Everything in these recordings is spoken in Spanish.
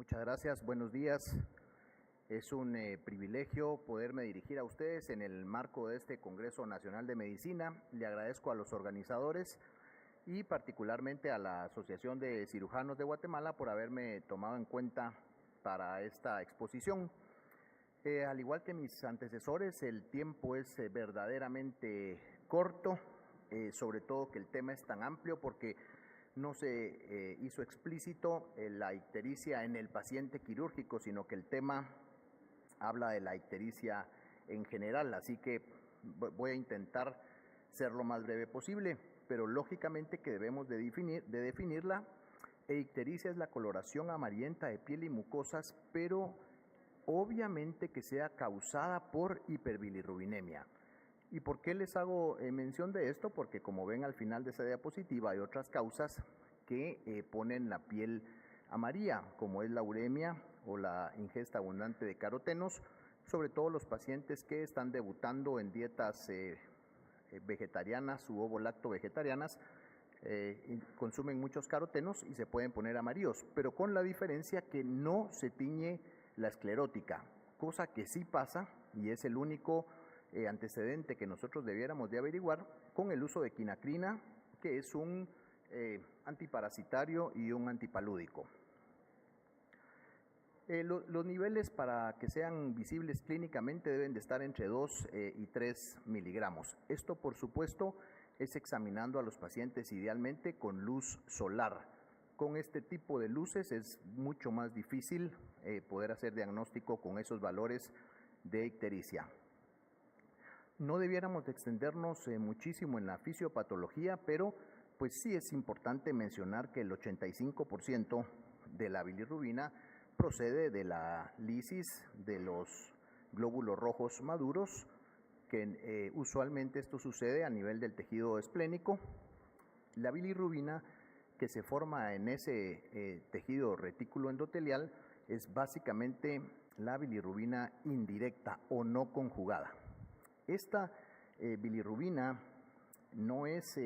Muchas gracias, buenos días. Es un privilegio poderme dirigir a ustedes en el marco de este Congreso Nacional de Medicina. Le agradezco a los organizadores y particularmente a la Asociación de Cirujanos de Guatemala por haberme tomado en cuenta para esta exposición. Al igual que mis antecesores, el tiempo es verdaderamente corto, sobre todo que el tema es tan amplio porque no se hizo explícito la ictericia en el paciente quirúrgico, sino que el tema habla de la ictericia en general, así que voy a intentar ser lo más breve posible, pero lógicamente que debemos de definirla. Ictericia es la coloración amarillenta de piel y mucosas, pero obviamente que sea causada por hiperbilirrubinemia. ¿Y por qué les hago mención de esto? Porque como ven al final de esa diapositiva hay otras causas que ponen la piel amarilla, como es la uremia o la ingesta abundante de carotenos, sobre todo los pacientes que están debutando en dietas vegetarianas u ovo-lacto-vegetarianas, consumen muchos carotenos y se pueden poner amarillos, pero con la diferencia que no se tiñe la esclerótica, cosa que sí pasa y es el único antecedente que nosotros debiéramos de averiguar con el uso de quinacrina, que es un antiparasitario y un antipalúdico. Los niveles para que sean visibles clínicamente deben de estar entre 2 y 3 miligramos. Esto, por supuesto, es examinando a los pacientes idealmente con luz solar. Con este tipo de luces es mucho más difícil poder hacer diagnóstico con esos valores de ictericia. No debiéramos de extendernos muchísimo en la fisiopatología, pero pues sí es importante mencionar que el 85% de la bilirrubina procede de la lisis de los glóbulos rojos maduros, que usualmente esto sucede a nivel del tejido esplénico. La bilirrubina que se forma en ese tejido retículo endotelial es básicamente la bilirrubina indirecta o no conjugada. Esta bilirrubina no es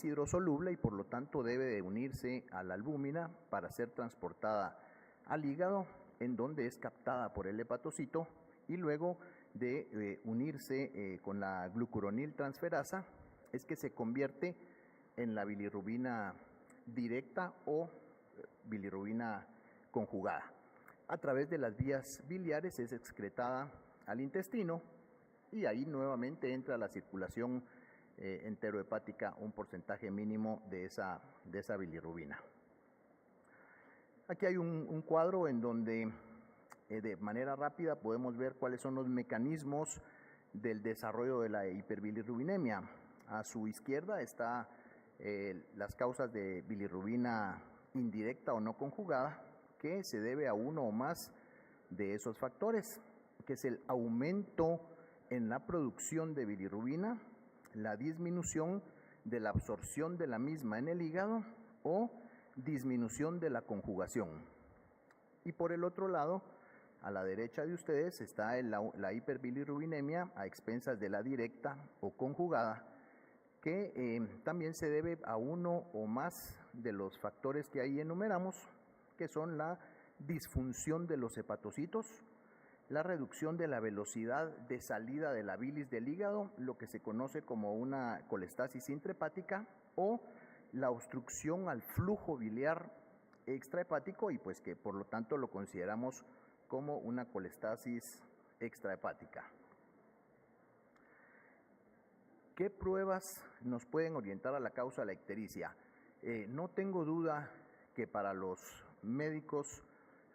hidrosoluble y por lo tanto debe de unirse a la albúmina para ser transportada al hígado, en donde es captada por el hepatocito y luego de unirse con la glucuronil transferasa es que se convierte en la bilirrubina directa o bilirrubina conjugada. A través de las vías biliares es excretada al intestino y ahí nuevamente entra a la circulación enterohepática un porcentaje mínimo de esa bilirrubina. Aquí hay un cuadro en donde de manera rápida podemos ver cuáles son los mecanismos del desarrollo de la hiperbilirrubinemia. A su izquierda está las causas de bilirrubina indirecta o no conjugada, que se debe a uno o más de esos factores, que es el aumento en la producción de bilirrubina, la disminución de la absorción de la misma en el hígado o disminución de la conjugación. Y por el otro lado, a la derecha de ustedes está la hiperbilirrubinemia a expensas de la directa o conjugada, que también se debe a uno o más de los factores que ahí enumeramos, que son la disfunción de los hepatocitos, la reducción de la velocidad de salida de la bilis del hígado, lo que se conoce como una colestasis intrahepática, o la obstrucción al flujo biliar extrahepático y pues que por lo tanto lo consideramos como una colestasis extrahepática. ¿Qué pruebas nos pueden orientar a la causa de la ictericia? No tengo duda que para los médicos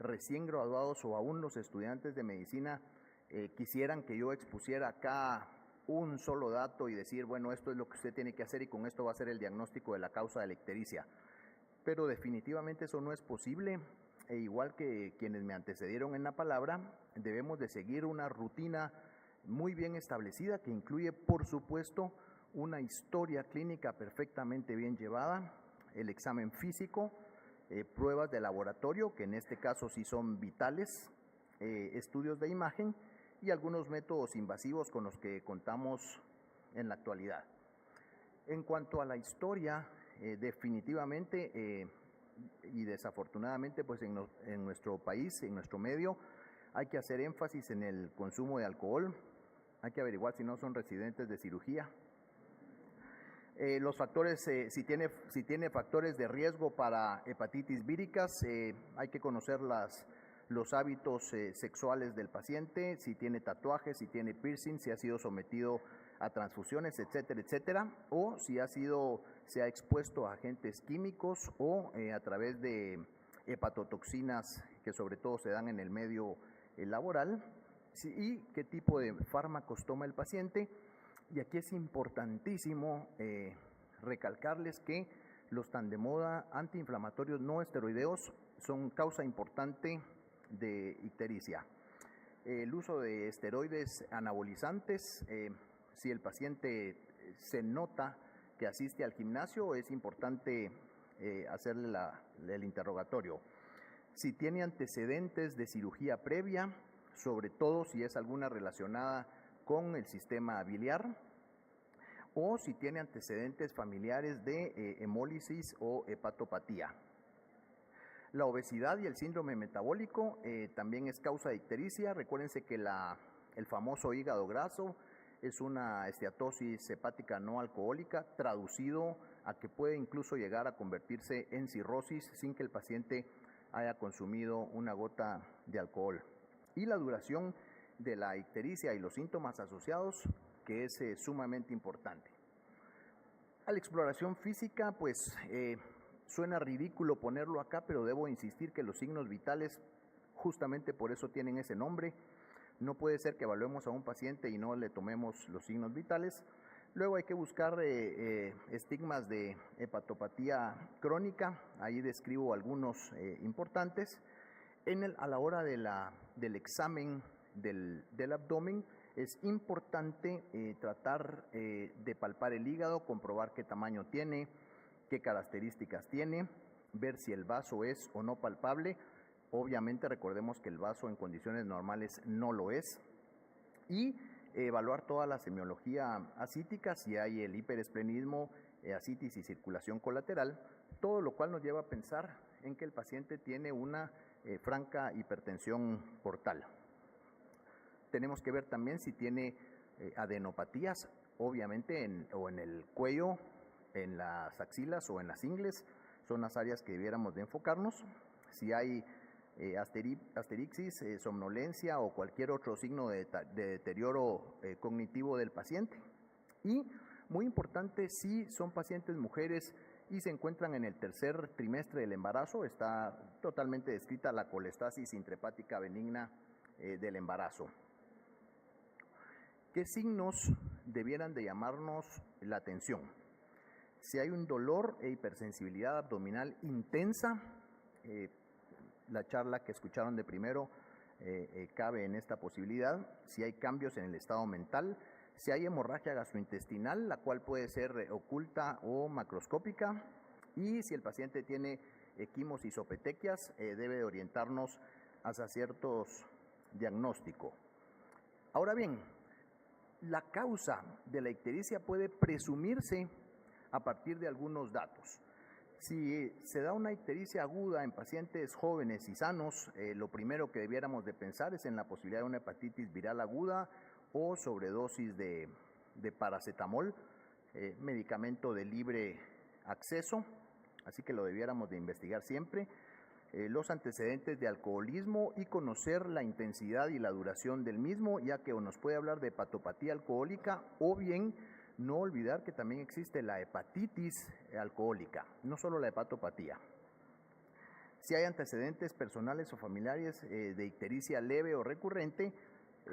recién graduados o aún los estudiantes de medicina quisieran que yo expusiera acá un solo dato y decir, bueno, esto es lo que usted tiene que hacer y con esto va a ser el diagnóstico de la causa de la ictericia. Pero definitivamente eso no es posible, e igual que quienes me antecedieron en la palabra, debemos de seguir una rutina muy bien establecida que incluye, por supuesto, una historia clínica perfectamente bien llevada, el examen físico, pruebas de laboratorio, que en este caso sí son vitales, estudios de imagen y algunos métodos invasivos con los que contamos en la actualidad. En cuanto a la historia, definitivamente y desafortunadamente pues en nuestro país, en nuestro medio, hay que hacer énfasis en el consumo de alcohol, hay que averiguar si no son residentes de cirugía. Los factores, si tiene factores de riesgo para hepatitis víricas, hay que conocer los hábitos sexuales del paciente, si tiene tatuajes, si tiene piercing, si ha sido sometido a transfusiones, etcétera, etcétera, o si se ha expuesto a agentes químicos o a través de hepatotoxinas que sobre todo se dan en el medio laboral, y qué tipo de fármacos toma el paciente. Y aquí es importantísimo recalcarles que los tan de moda antiinflamatorios no esteroideos son causa importante de ictericia. El uso de esteroides anabolizantes, si el paciente se nota que asiste al gimnasio, es importante hacerle el interrogatorio. Si tiene antecedentes de cirugía previa, sobre todo si es alguna relacionada con el sistema biliar, o si tiene antecedentes familiares de hemólisis o hepatopatía. La obesidad y el síndrome metabólico también es causa de ictericia. Recuérdense que el famoso hígado graso es una esteatosis hepática no alcohólica, traducido a que puede incluso llegar a convertirse en cirrosis sin que el paciente haya consumido una gota de alcohol. Y la duración de la ictericia y los síntomas asociados, que es sumamente importante. A la exploración física, pues suena ridículo ponerlo acá, pero debo insistir que los signos vitales justamente por eso tienen ese nombre. No puede ser que evaluemos a un paciente y no le tomemos los signos vitales. Luego hay que buscar estigmas de hepatopatía crónica, ahí describo algunos importantes. A la hora del examen del abdomen, es importante tratar de palpar el hígado, comprobar qué tamaño tiene, qué características tiene, ver si el vaso es o no palpable. Obviamente recordemos que el vaso en condiciones normales no lo es. Y evaluar toda la semiología ascítica, si hay el hiperesplenismo, ascitis y circulación colateral, todo lo cual nos lleva a pensar en que el paciente tiene una franca hipertensión portal. Tenemos que ver también si tiene adenopatías, obviamente en el cuello, en las axilas o en las ingles, son las áreas que debiéramos de enfocarnos. Si hay asterixis, somnolencia o cualquier otro signo de deterioro cognitivo del paciente. Y muy importante, si son pacientes mujeres y se encuentran en el tercer trimestre del embarazo, está totalmente descrita la colestasis intrahepática benigna del embarazo. ¿Qué signos debieran de llamarnos la atención? Si hay un dolor e hipersensibilidad abdominal intensa, la charla que escucharon de primero cabe en esta posibilidad. Si hay cambios en el estado mental, si hay hemorragia gastrointestinal, la cual puede ser oculta o macroscópica, y si el paciente tiene equimosis o petequias, debe de orientarnos hacia ciertos diagnósticos. Ahora bien, la causa de la ictericia puede presumirse a partir de algunos datos. Si se da una ictericia aguda en pacientes jóvenes y sanos, lo primero que debiéramos de pensar es en la posibilidad de una hepatitis viral aguda o sobredosis de paracetamol, medicamento de libre acceso, así que lo debiéramos de investigar siempre. Los antecedentes de alcoholismo y conocer la intensidad y la duración del mismo, ya que nos puede hablar de hepatopatía alcohólica, o bien no olvidar que también existe la hepatitis alcohólica, no solo la hepatopatía. Si hay antecedentes personales o familiares de ictericia leve o recurrente,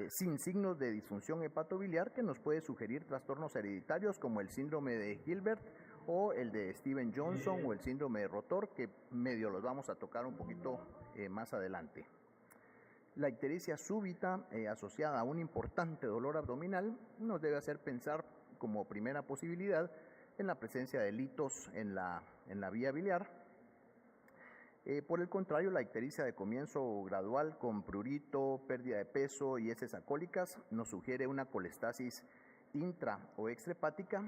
sin signos de disfunción hepatobiliar, que nos puede sugerir trastornos hereditarios como el síndrome de Gilbert o el de Steven Johnson o el síndrome de Rotor, que medio los vamos a tocar un poquito más adelante. La ictericia súbita asociada a un importante dolor abdominal nos debe hacer pensar como primera posibilidad en la presencia de litos en la vía biliar. Por el contrario, la ictericia de comienzo gradual con prurito, pérdida de peso y heces alcohólicas nos sugiere una colestasis intra o extrahepática,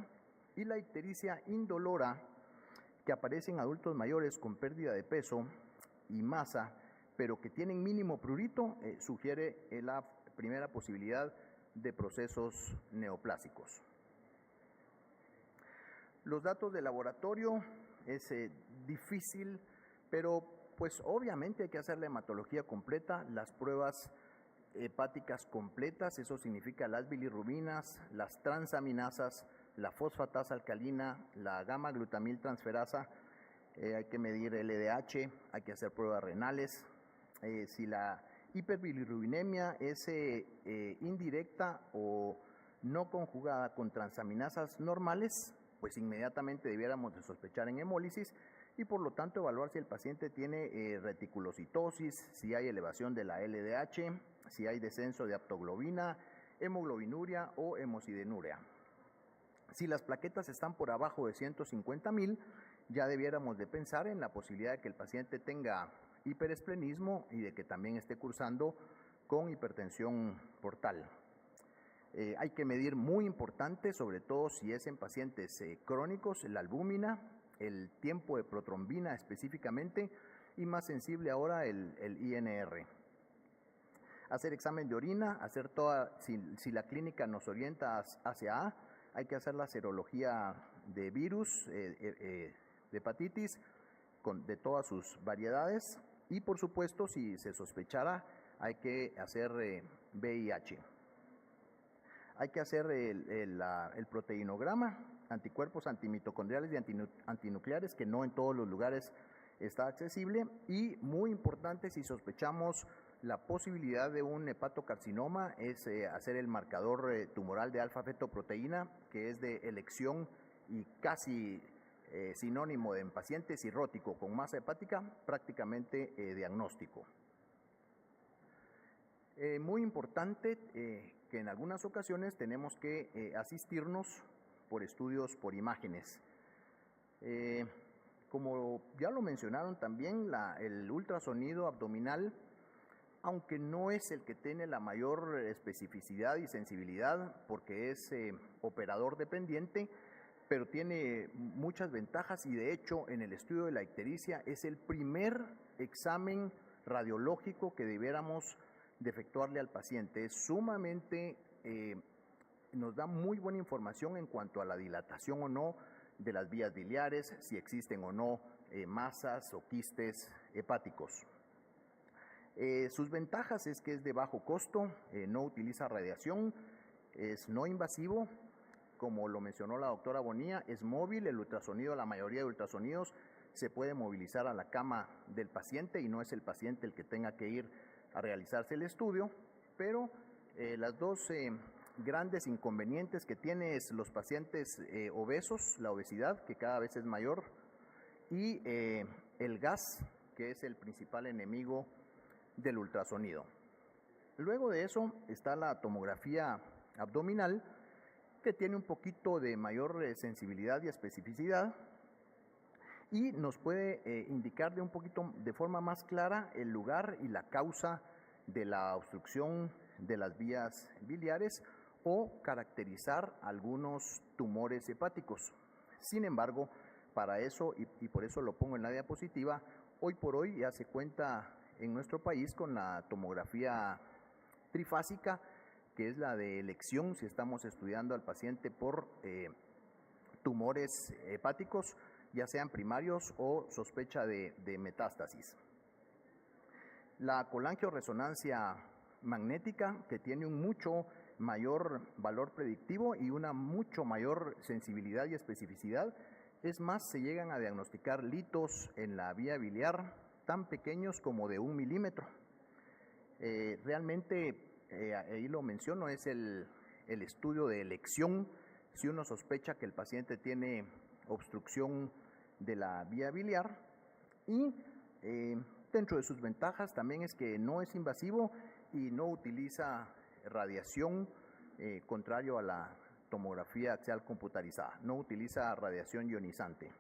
y la ictericia indolora que aparecen adultos mayores con pérdida de peso y masa, pero que tienen mínimo prurito, sugiere la primera posibilidad de procesos neoplásicos. Los datos de laboratorio es difícil, pero pues obviamente hay que hacer la hematología completa, las pruebas hepáticas completas, eso significa las bilirrubinas, las transaminasas, la fosfatasa alcalina, la gamma-glutamil transferasa, hay que medir LDH, hay que hacer pruebas renales. Si la hiperbilirrubinemia es indirecta o no conjugada con transaminasas normales, pues inmediatamente debiéramos de sospechar en hemólisis y por lo tanto evaluar si el paciente tiene reticulocitosis, si hay elevación de la LDH, si hay descenso de aptoglobina, hemoglobinuria o hemocidenuria. Si las plaquetas están por abajo de 150,000, ya debiéramos de pensar en la posibilidad de que el paciente tenga hiperesplenismo y de que también esté cursando con hipertensión portal. Hay que medir, muy importante, sobre todo si es en pacientes crónicos, la albúmina, el tiempo de protrombina específicamente y más sensible ahora el INR. Hacer examen de orina, hacer si la clínica nos orienta hacia A, hay que hacer la serología de virus, de hepatitis, de todas sus variedades y por supuesto si se sospechara hay que hacer VIH. Hay que hacer el proteinograma, anticuerpos antimitocondriales y antinucleares, que no en todos los lugares está accesible. Y muy importante, si sospechamos la posibilidad de un hepatocarcinoma, es hacer el marcador tumoral de alfa-fetoproteína, que es de elección y casi sinónimo de en paciente cirrótico con masa hepática, prácticamente diagnóstico. Muy importante que en algunas ocasiones tenemos que asistirnos por estudios por imágenes. Como ya lo mencionaron también, el ultrasonido abdominal, aunque no es el que tiene la mayor especificidad y sensibilidad porque es operador dependiente, pero tiene muchas ventajas y de hecho en el estudio de la ictericia es el primer examen radiológico que debiéramos de efectuarle al paciente. Es sumamente, nos da muy buena información en cuanto a la dilatación o no de las vías biliares, si existen o no masas o quistes hepáticos. Sus ventajas es que es de bajo costo, no utiliza radiación, es no invasivo, como lo mencionó la doctora Bonilla, es móvil, el ultrasonido, la mayoría de ultrasonidos se puede movilizar a la cama del paciente y no es el paciente el que tenga que ir a realizarse el estudio, pero las dos grandes inconvenientes que tienen es los pacientes obesos, la obesidad que cada vez es mayor y el gas, que es el principal enemigo del ultrasonido. Luego de eso está la tomografía abdominal, que tiene un poquito de mayor sensibilidad y especificidad y nos puede indicar de forma más clara el lugar y la causa de la obstrucción de las vías biliares o caracterizar algunos tumores hepáticos. Sin embargo, para eso, y por eso lo pongo en la diapositiva, hoy por hoy ya se cuenta en nuestro país con la tomografía trifásica, que es la de elección si estamos estudiando al paciente por tumores hepáticos, ya sean primarios o sospecha de metástasis. La colangioresonancia magnética, que tiene un mucho mayor valor predictivo y una mucho mayor sensibilidad y especificidad. Es más, se llegan a diagnosticar litos en la vía biliar tan pequeños como de 1 milímetro. Realmente, ahí lo menciono, es el estudio de elección si uno sospecha que el paciente tiene obstrucción de la vía biliar y dentro de sus ventajas también es que no es invasivo y no utiliza radiación, contrario a la tomografía axial computarizada, no utiliza radiación ionizante.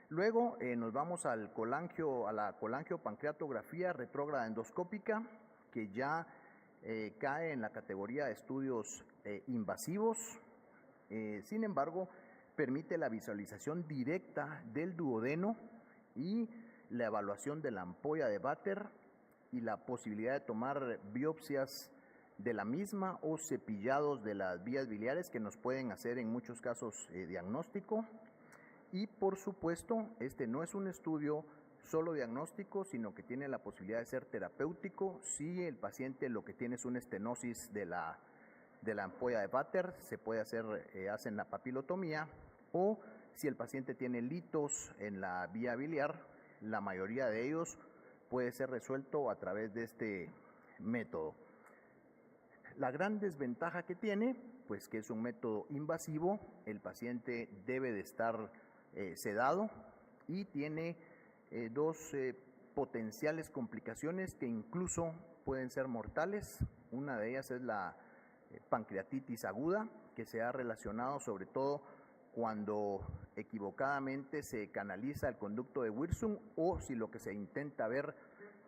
Luego nos vamos a la colangiopancreatografía retrógrada endoscópica, que ya cae en la categoría de estudios invasivos. Sin embargo, permite la visualización directa del duodeno y la evaluación de la ampolla de Vater y la posibilidad de tomar biopsias de la misma o cepillados de las vías biliares que nos pueden hacer en muchos casos diagnóstico. Y por supuesto, este no es un estudio solo diagnóstico, sino que tiene la posibilidad de ser terapéutico. Si el paciente lo que tiene es una estenosis de la ampolla de Vater, se puede hacer, hacen la papilotomía, o si el paciente tiene litos en la vía biliar, la mayoría de ellos puede ser resuelto a través de este método. La gran desventaja que tiene, pues que es un método invasivo, el paciente debe de estar sedado y tiene dos potenciales complicaciones que incluso pueden ser mortales. Una de ellas es la pancreatitis aguda, que se ha relacionado sobre todo cuando equivocadamente se canaliza el conducto de Wirsung, o si lo que se intenta ver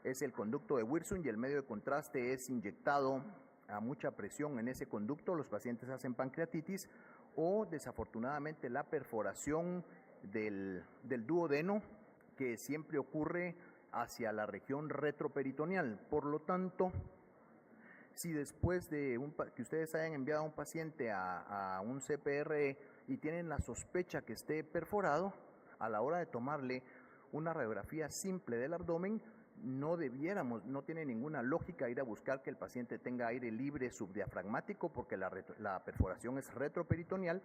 es el conducto de Wirsung y el medio de contraste es inyectado a mucha presión en ese conducto, los pacientes hacen pancreatitis, o desafortunadamente la perforación del duodeno, que siempre ocurre hacia la región retroperitoneal. Por lo tanto, si después de que ustedes hayan enviado a un paciente a un CPRE y tienen la sospecha que esté perforado, a la hora de tomarle una radiografía simple del abdomen, no tiene ninguna lógica ir a buscar que el paciente tenga aire libre subdiafragmático, porque la perforación es retroperitoneal,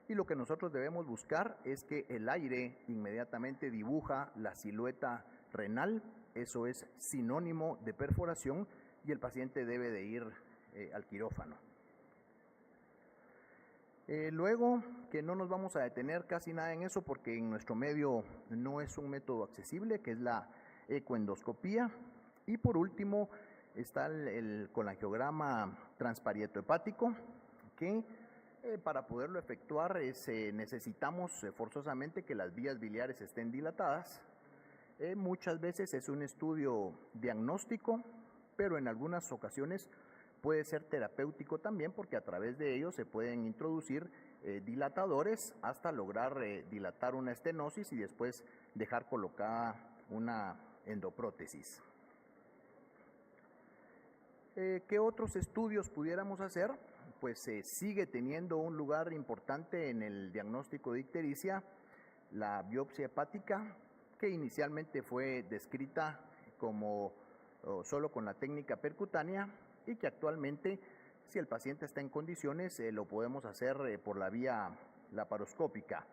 y lo que nosotros debemos buscar es que el aire inmediatamente dibuja la silueta renal. Eso es sinónimo de perforación y el paciente debe de ir al quirófano. Luego, que no nos vamos a detener casi nada en eso porque en nuestro medio no es un método accesible, que es la ecoendoscopía. Y por último está el colangiograma transparieto hepático, que para poderlo efectuar necesitamos forzosamente que las vías biliares estén dilatadas. Muchas veces es un estudio diagnóstico, pero en algunas ocasiones puede ser terapéutico también, porque a través de ellos se pueden introducir dilatadores hasta lograr dilatar una estenosis y después dejar colocada una endoprótesis. ¿Qué otros estudios pudiéramos hacer? Pues sigue teniendo un lugar importante en el diagnóstico de ictericia la biopsia hepática, que inicialmente fue descrita como solo con la técnica percutánea, y que actualmente, si el paciente está en condiciones, lo podemos hacer por la vía laparoscópica.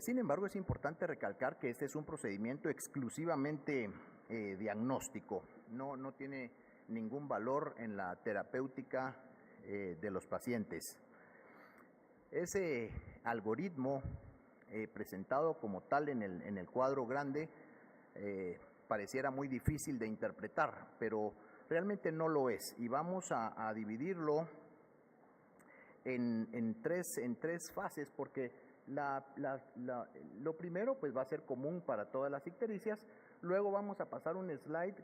Sin embargo, es importante recalcar que este es un procedimiento exclusivamente diagnóstico, no tiene ningún valor en la terapéutica de los pacientes. Ese algoritmo presentado como tal en el cuadro grande pareciera muy difícil de interpretar, pero realmente no lo es, y vamos a dividirlo en tres fases, porque lo primero pues va a ser común para todas las ictericias. Luego vamos a pasar un slide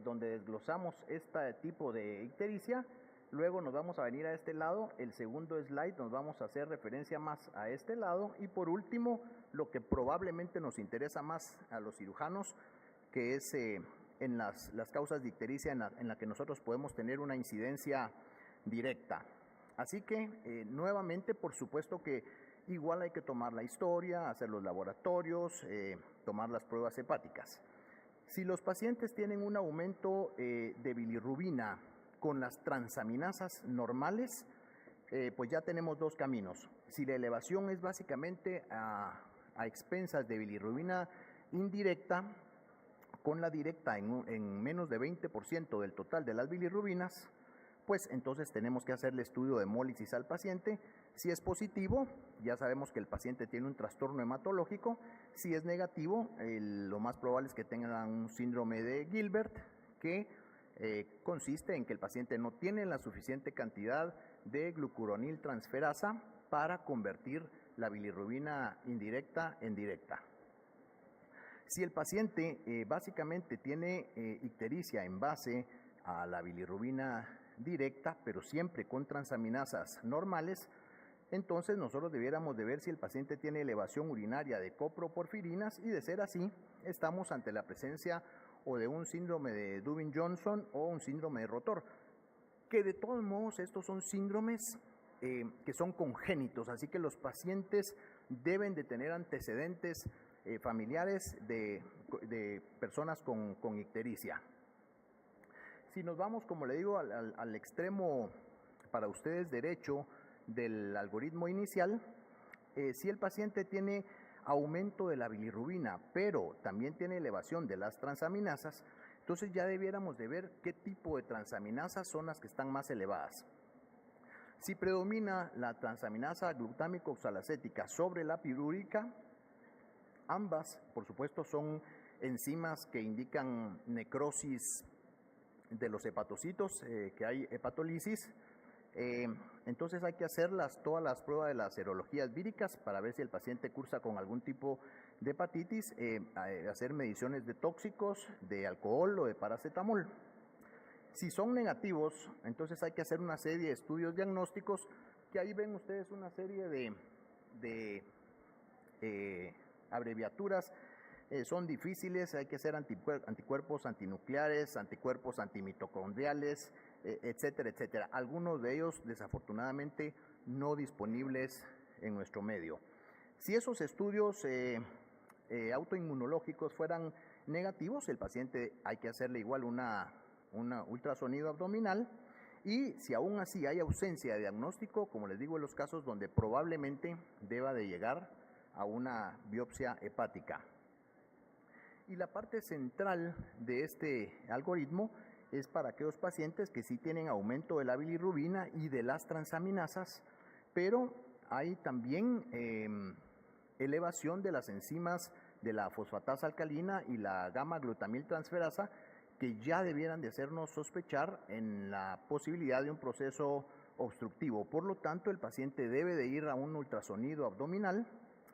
donde desglosamos este tipo de ictericia. Luego nos vamos a venir a este lado, el segundo slide nos vamos a hacer referencia más a este lado, y por último lo que probablemente nos interesa más a los cirujanos, que es en las causas de ictericia en la que nosotros podemos tener una incidencia directa. Así que nuevamente, por supuesto que igual hay que tomar la historia, hacer los laboratorios, tomar las pruebas hepáticas. Si los pacientes tienen un aumento de bilirrubina con las transaminasas normales, pues ya tenemos dos caminos. Si la elevación es básicamente a expensas de bilirrubina indirecta, con la directa en menos de 20% del total de las bilirrubinas, pues entonces tenemos que hacerle estudio de hemólisis al paciente. Si es positivo, ya sabemos que el paciente tiene un trastorno hematológico. Si es negativo, lo más probable es que tenga un síndrome de Gilbert, que consiste en que el paciente no tiene la suficiente cantidad de glucuroniltransferasa para convertir la bilirrubina indirecta en directa. Si el paciente básicamente tiene ictericia en base a la bilirrubina directa, pero siempre con transaminasas normales, entonces nosotros debiéramos de ver si el paciente tiene elevación urinaria de coproporfirinas y de ser así, estamos ante la presencia o de un síndrome de Dubin-Johnson o un síndrome de Rotor, que de todos modos estos son síndromes que son congénitos, así que los pacientes deben de tener antecedentes familiares de personas con ictericia. Si nos vamos, como le digo, al extremo para ustedes derecho del algoritmo inicial, si el paciente tiene aumento de la bilirrubina, pero también tiene elevación de las transaminasas, entonces ya debiéramos de ver qué tipo de transaminasas son las que están más elevadas. Si predomina la transaminasa glutámico oxalacética sobre la pirúrica, ambas, por supuesto, son enzimas que indican necrosis de los hepatocitos, que hay hepatolisis. Entonces hay que hacer todas las pruebas de las serologías víricas para ver si el paciente cursa con algún tipo de hepatitis, hacer mediciones de tóxicos, de alcohol o de paracetamol. Si son negativos, entonces hay que hacer una serie de estudios diagnósticos, que ahí ven ustedes una serie de abreviaturas. Son difíciles, hay que hacer anticuerpos antinucleares, anticuerpos antimitocondriales, etcétera, etcétera. Algunos de ellos, desafortunadamente, no disponibles en nuestro medio. Si esos estudios autoinmunológicos fueran negativos, el paciente hay que hacerle igual una ultrasonido abdominal, y si aún así hay ausencia de diagnóstico, como les digo, en los casos donde probablemente deba de llegar a una biopsia hepática. Y la parte central de este algoritmo es para aquellos pacientes que sí tienen aumento de la bilirrubina y de las transaminasas, pero hay también elevación de las enzimas de la fosfatasa alcalina y la gamma-glutamiltransferasa, que ya debieran de hacernos sospechar en la posibilidad de un proceso obstructivo. Por lo tanto, el paciente debe de ir a un ultrasonido abdominal.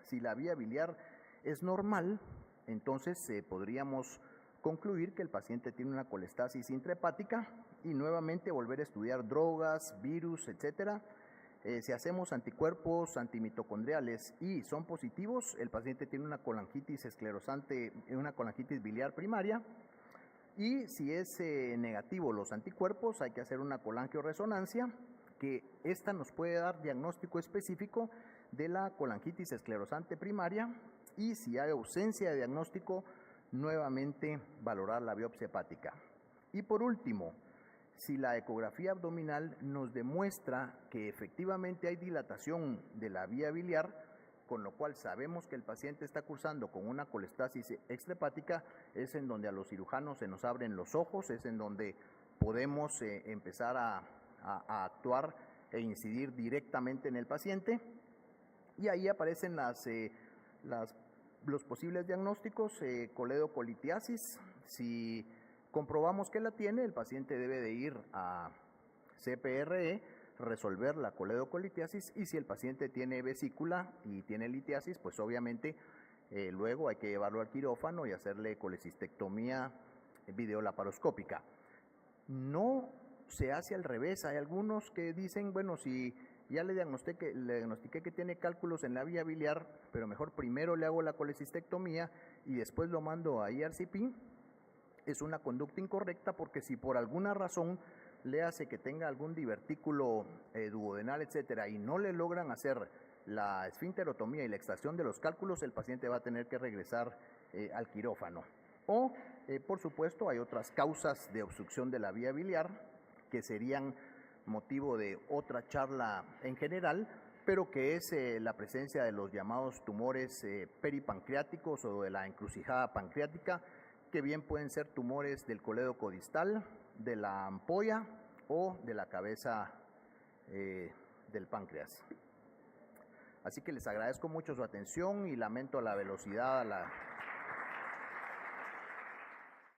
Si la vía biliar es normal, entonces podríamos concluir que el paciente tiene una colestasis intrahepática y nuevamente volver a estudiar drogas, virus, etcétera. Si hacemos anticuerpos antimitocondriales y son positivos, el paciente tiene una colangitis esclerosante, una colangitis biliar primaria. Y si es negativo los anticuerpos, hay que hacer una colangioresonancia, que esta nos puede dar diagnóstico específico de la colangitis esclerosante primaria, y si hay ausencia de diagnóstico, nuevamente valorar la biopsia hepática. Y por último, si la ecografía abdominal nos demuestra que efectivamente hay dilatación de la vía biliar, con lo cual sabemos que el paciente está cursando con una colestasis extrahepática, es en donde a los cirujanos se nos abren los ojos, es en donde podemos empezar a actuar e incidir directamente en el paciente, y ahí aparecen los posibles diagnósticos. Coledocolitiasis, si comprobamos que la tiene, el paciente debe de ir a CPRE, resolver la coledocolitiasis, y si el paciente tiene vesícula y tiene litiasis, pues obviamente luego hay que llevarlo al quirófano y hacerle colecistectomía videolaparoscópica. No se hace al revés. Hay algunos que dicen, bueno, si ya le diagnostiqué que tiene cálculos en la vía biliar, pero mejor primero le hago la colecistectomía y después lo mando a ERCP. Es una conducta incorrecta, porque si por alguna razón le hace que tenga algún divertículo duodenal, etcétera, y no le logran hacer la esfínterotomía y la extracción de los cálculos, el paciente va a tener que regresar al quirófano. O, por supuesto, hay otras causas de obstrucción de la vía biliar que serían motivo de otra charla en general, pero que es la presencia de los llamados tumores peripancreáticos o de la encrucijada pancreática, que bien pueden ser tumores del colédoco distal, de la ampolla o de la cabeza del páncreas. Así que les agradezco mucho su atención y lamento la velocidad a la